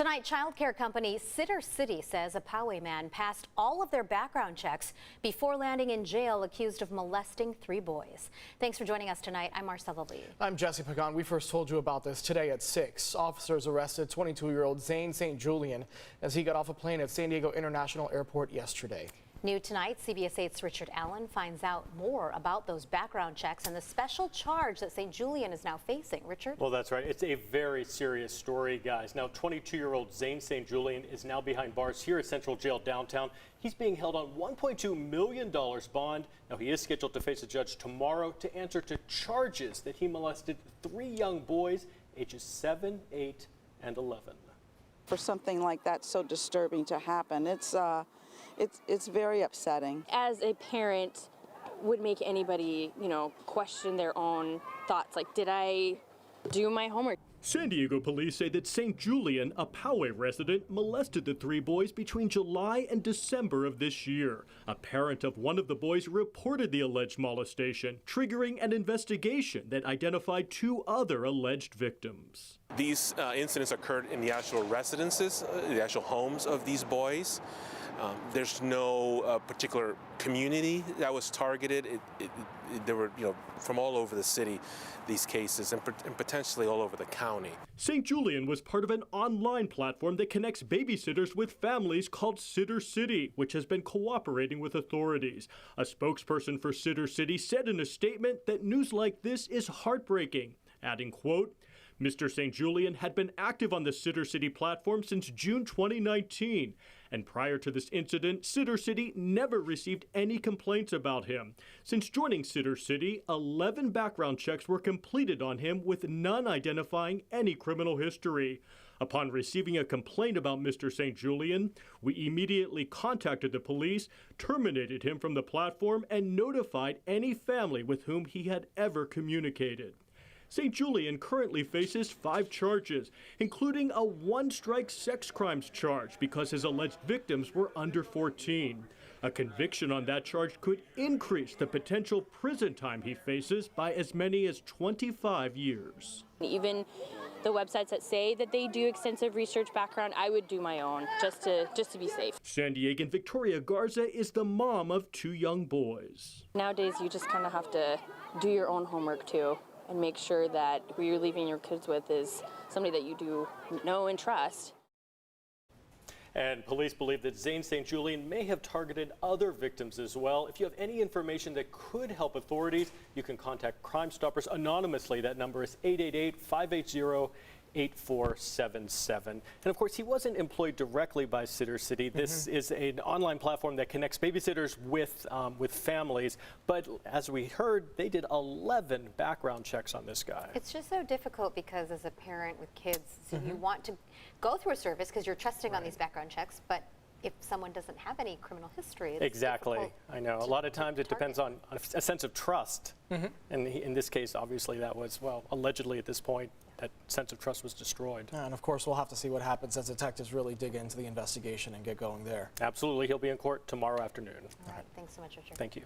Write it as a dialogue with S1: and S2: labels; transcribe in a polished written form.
S1: Tonight, childcare company Sitter City says a Poway man passed all of their background checks before landing in jail accused of molesting 3 boys. Thanks for joining us tonight. I'm Marcella Lee.
S2: I'm Jesse Pagan. We first told you about this today at 6. Officers arrested 22-year-old Zayne St. Julien as he got off a plane at San Diego International Airport yesterday.
S1: New tonight, CBS 8's Richard Allen finds out more about those background checks and the special charge that St. Julien is now facing. Richard?
S3: Well, that's right. It's a very serious story, guys. Now, 22-year-old Zayne St. Julien is now behind bars here at Central Jail downtown. He's being held on $1.2 million bond. Now, he is scheduled to face a judge tomorrow to answer to charges that he molested 3 young boys, ages 7, 8, and 11.
S4: For something like that so disturbing to happen, it's very upsetting.
S5: As a parent, would make anybody, question their own thoughts. Like, did I do my homework?
S6: San Diego police say that St. Julien, a Poway resident, molested the 3 boys between July and December of this year. A parent of one of the boys reported the alleged molestation, triggering an investigation that identified 2 other alleged victims.
S7: These incidents occurred in the actual residences, the actual homes of these boys. There's no particular community that was targeted. There were, from all over the city, these cases, and potentially all over the county.
S6: St. Julien was part of an online platform that connects babysitters with families called Sitter City, which has been cooperating with authorities. A spokesperson for Sitter City said in a statement that news like this is heartbreaking, adding, quote, Mr. St. Julien had been active on the Sitter City platform since June 2019. And prior to this incident, Sitter City never received any complaints about him. Since joining Sitter City, 11 background checks were completed on him with none identifying any criminal history. Upon receiving a complaint about Mr. St. Julien, we immediately contacted the police, terminated him from the platform, and notified any family with whom he had ever communicated. St. Julien currently faces 5 charges, including a 1-strike sex crimes charge because his alleged victims were under 14. A conviction on that charge could increase the potential prison time he faces by as many as 25 years.
S5: Even the websites that say that they do extensive research background, I would do my own just to be safe.
S6: San Diegan Victoria Garza is the mom of 2 young boys.
S5: Nowadays, you just kind of have to do your own homework too, and make sure that who you're leaving your kids with is somebody that you do know and trust.
S3: And police believe that Zayne St. Julien may have targeted other victims as well. If you have any information that could help authorities, you can contact Crime Stoppers anonymously. That number is 888-580-8477. And of course, he wasn't employed directly by Sitter City. This is an online platform that connects babysitters with families. But as we heard, they did 11 background checks on this guy.
S1: It's just so difficult because as a parent with kids, so you want to go through a service because you're trusting on these background checks, but if someone doesn't have any criminal history, it's
S3: exactly.
S1: difficult.
S3: I know. A lot of times it depends on a sense of trust. And in this case, obviously, that was, well, allegedly at this point, that sense of trust was destroyed.
S2: Yeah, and of course, we'll have to see what happens as detectives really dig into the investigation and get going there.
S3: Absolutely. He'll be in court tomorrow afternoon.
S1: All right. Thanks so much, Richard.
S3: Thank you.